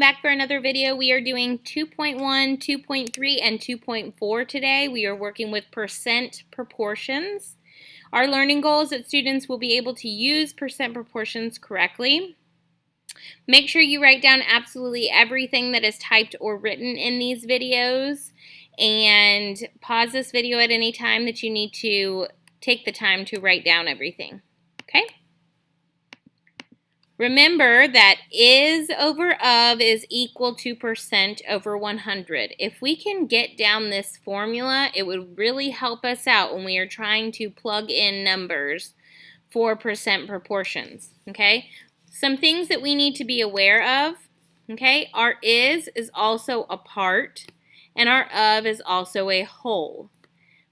Back for another video. We are doing 2.1, 2.3, and 2.4 today. We are working with percent proportions. Our learning goal is that students will be able to use percent proportions correctly. Make sure you write down absolutely everything that is typed or written in these videos, and pause this video at any time that you need to take the time to write down everything. Okay? Remember that is over of is equal to percent over 100. If we can get down this formula, it would really help us out when we are trying to plug in numbers for percent proportions, okay? Some things that we need to be aware of, okay? Our is also a part, and our of is also a whole.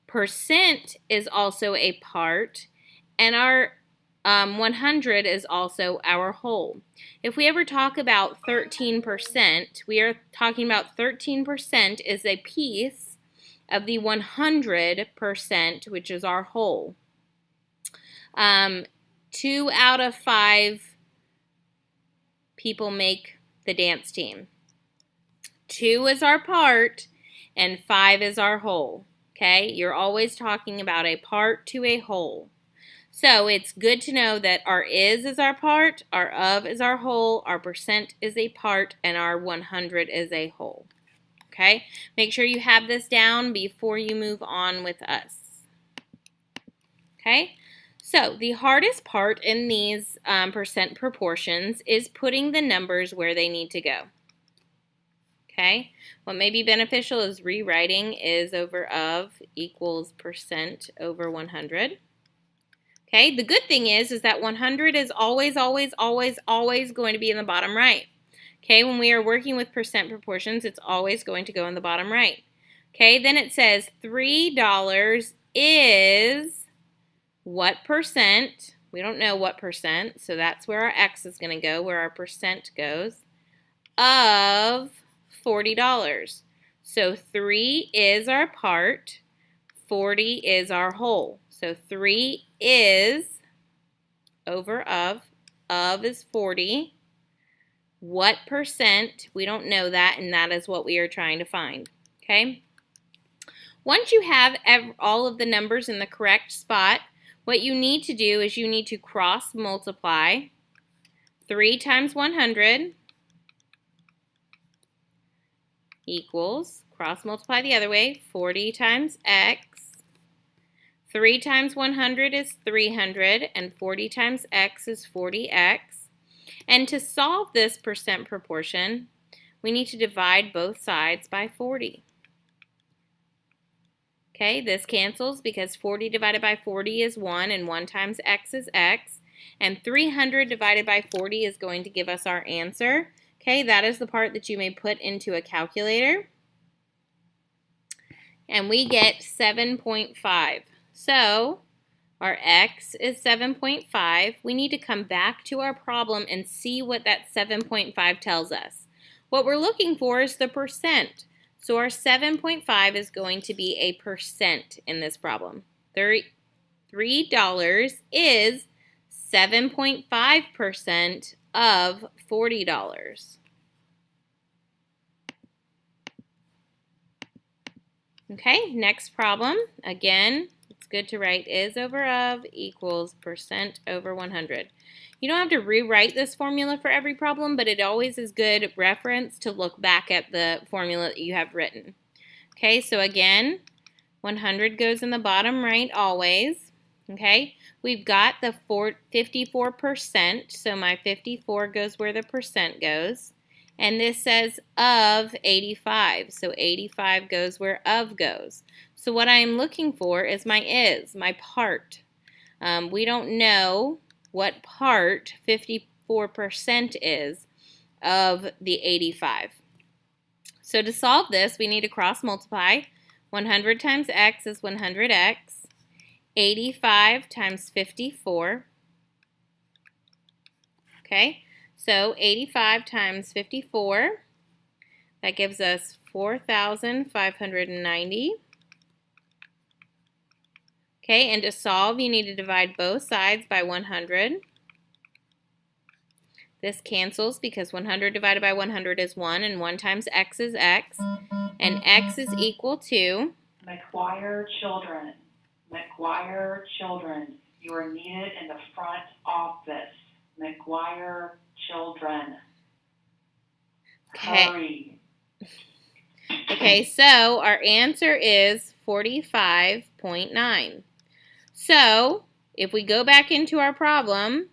Percent is also a part, and our 100 is also our whole. If we ever talk about 13%, we are talking about 13% is a piece of the 100%, which is our whole. 2 out of 5 people make the dance team. 2 is our part, and 5 is our whole. Okay? You're always talking about a part to a whole. So it's good to know that our is our part, our of is our whole, our percent is a part, and our 100 is a whole. Okay? Make sure you have this down before you move on with us. Okay? So the hardest part in these percent proportions is putting the numbers where they need to go. Okay? What may be beneficial is rewriting is over of equals percent over 100. Okay, the good thing is that 100 is always going to be in the bottom right. Okay, when we are working with percent proportions, it's always going to go in the bottom right. Okay, then it says $3 is what percent? We don't know what percent, so that's where our X is going to go, where our percent goes, of $40. So 3 is our part, 40 is our whole. So 3 is over of is 40. What percent? We don't know that, and that is what we are trying to find. Okay? Once you have all of the numbers in the correct spot, what you need to do is you need to cross multiply 3 times 100 equals, cross multiply the other way, 40 times X. 3 times 100 is 300, and 40 times X is 40X. And to solve this percent proportion, we need to divide both sides by 40. Okay, this cancels because 40 divided by 40 is 1, and 1 times X is X. And 300 divided by 40 is going to give us our answer. Okay, that is the part that you may put into a calculator. And we get 7.5. So our X is 7.5. We need to come back to our problem and see what that 7.5 tells us. What we're looking for is the percent. So our 7.5 is going to be a percent in this problem. $3 is 7.5% of $40. Okay, next problem. Again, it's good to write is over of equals percent over 100. You don't have to rewrite this formula for every problem, but it always is good reference to look back at the formula that you have written. Okay, so again, 100 goes in the bottom right always. Okay, we've got the 54%, so my 54 goes where the percent goes. And this says of 85, so 85 goes where of goes. So what I am looking for is my part. We don't know what part 54% is of the 85. So to solve this, we need to cross multiply. 100 times X is 100X. 85 times 54. Okay. So 85 times 54, that gives us 4,590. Okay, and to solve, you need to divide both sides by 100. This cancels because 100 divided by 100 is 1, and 1 times x is x. And x is equal to McGuire children. McGuire children. You are needed in the front office. McGuire children. Okay. Hurry. Okay, so our answer is 45.9. So, if we go back into our problem,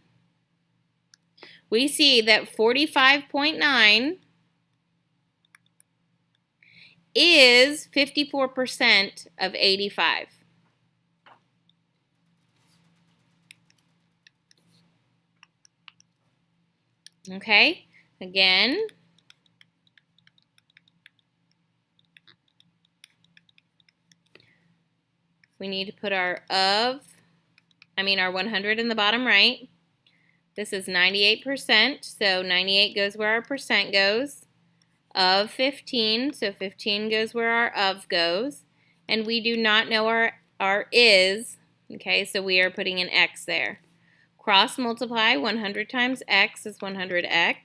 we see that 45.9 is 54% of 85. Okay, again, we need to put our 100 in the bottom right. This is 98%, so 98 goes where our percent goes. Of 15, so 15 goes where our of goes. And we do not know our is, okay, so we are putting an x there. Cross multiply, 100 times x is 100x.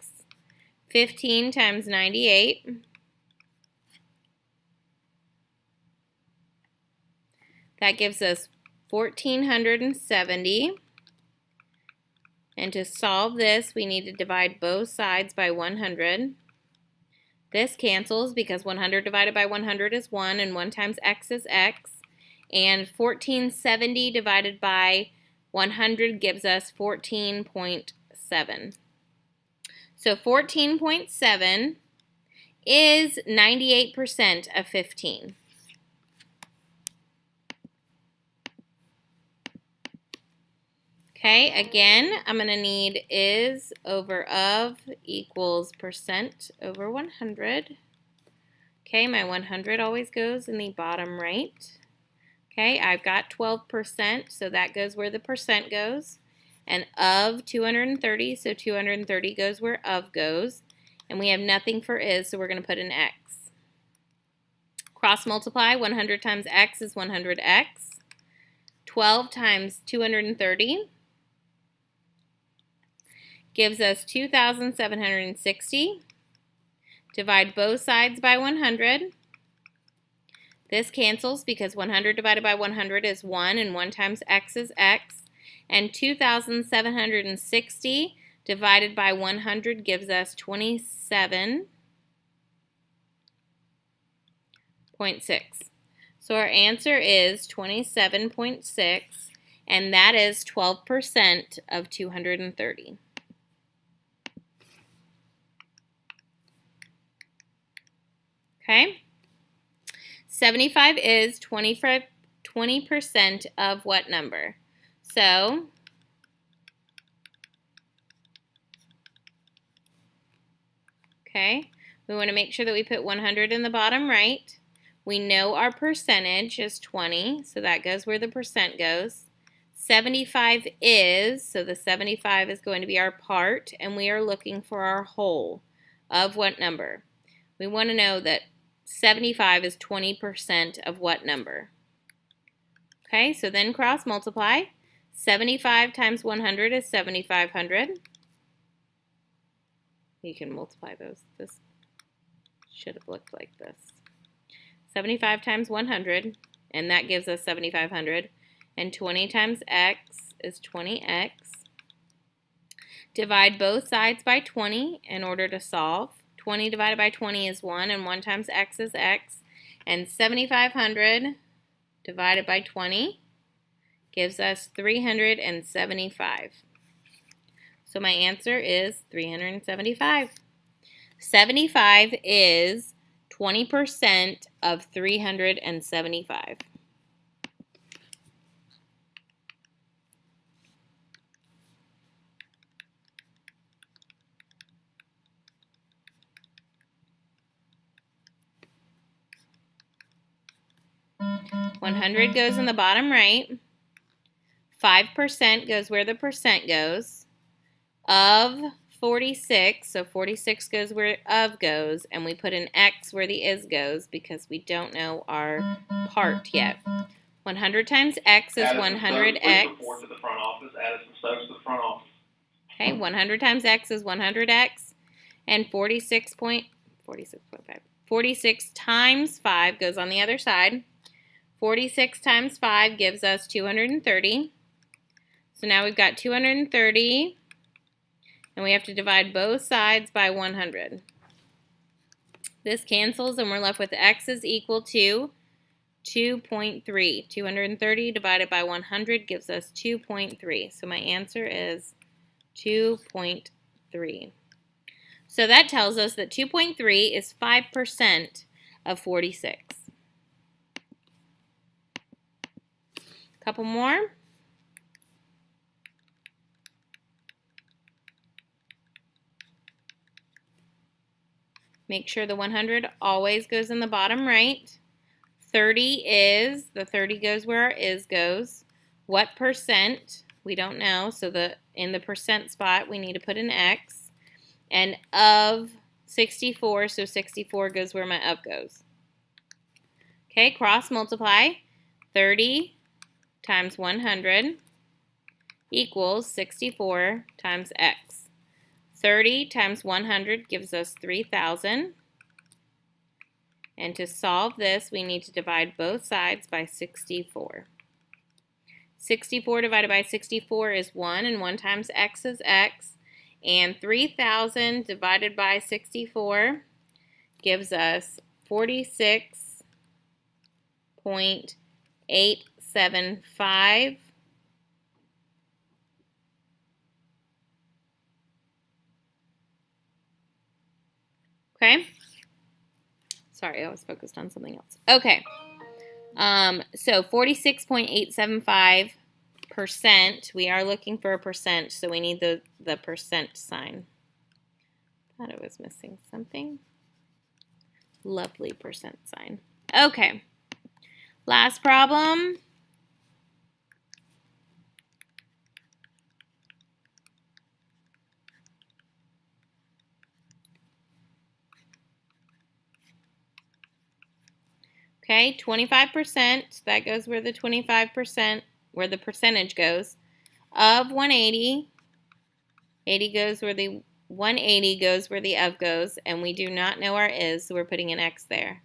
15 times 98. That gives us 1,470. And to solve this, we need to divide both sides by 100. This cancels because 100 divided by 100 is 1, and 1 times x is x. And 1470 divided by 100 gives us 14.7. So 14.7 is 98% of 15. Okay, again, I'm going to need is over of equals percent over 100. Okay, my 100 always goes in the bottom right. Okay, I've got 12%, so that goes where the percent goes. And of 230, so 230 goes where of goes. And we have nothing for is, so we're going to put an x. Cross multiply, 100 times x is 100x. 12 times 230 gives us 2,760. Divide both sides by 100. This cancels because 100 divided by 100 is 1, and 1 times x is x. And 2,760 divided by 100 gives us 27.6. So our answer is 27.6, and that is 12% of 230. Okay? 75 is 20% of what number? So, okay, we want to make sure that we put 100 in the bottom right. We know our percentage is 20, so that goes where the percent goes. 75 is, so the 75 is going to be our part, and we are looking for our whole of what number? We want to know that 75 is 20% of what number? Okay, so then cross multiply. 75 times 100 is 7,500. You can multiply those. This should have looked like this. 75 times 100, and that gives us 7,500. And 20 times x is 20x. Divide both sides by 20 in order to solve. 20 divided by 20 is 1, and 1 times x is x. And 7,500 divided by 20 gives us 375. So my answer is 375. 75 is 20% of 375. $100 goes in the bottom right. 5% goes where the percent goes. Of 46, so 46 goes where of goes, and we put an x where the is goes because we don't know our part yet. 100 times x is 100x. Report to the front office. Addison Stokes to the front office. Okay, 100 times x is 100x, and 46 times 5 goes on the other side. 46 times 5 gives us 230. So now we've got 230, and we have to divide both sides by 100. This cancels, and we're left with x is equal to 2.3. 230 divided by 100 gives us 2.3. So my answer is 2.3. So that tells us that 2.3 is 5% of 46. Couple more. Make sure the 100 always goes in the bottom right. 30 is, the 30 goes where our is goes. What percent? We don't know, so in the percent spot we need to put an x. And of 64, so 64 goes where my of goes. Okay, cross multiply. 30 times 100 equals 64 times x. 30 times 100 gives us 3,000. And to solve this, we need to divide both sides by 64. 64 divided by 64 is 1, and 1 times x is x. And 3,000 divided by 64 gives us 46.875. Okay. Sorry, I was focused on something else. Okay. So 46.875%. We are looking for a percent, so we need the percent sign. Thought it was missing something. Lovely percent sign. Okay. Last problem. Okay, 25%, that goes where the 25%, where the percentage goes, of 180. 80 goes where the 180 goes where the of goes, and we do not know our is, so we're putting an x there.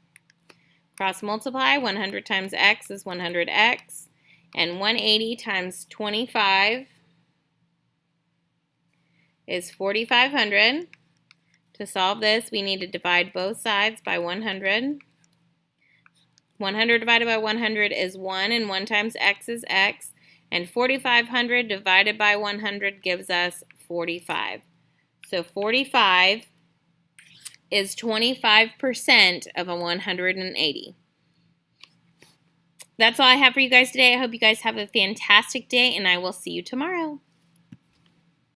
Cross multiply, 100 times x is 100x, and 180 times 25 is 4,500. To solve this, we need to divide both sides by 100. 100 divided by 100 is 1, and 1 times x is x. And 4,500 divided by 100 gives us 45. So 45 is 25% of a 180. That's all I have for you guys today. I hope you guys have a fantastic day, and I will see you tomorrow.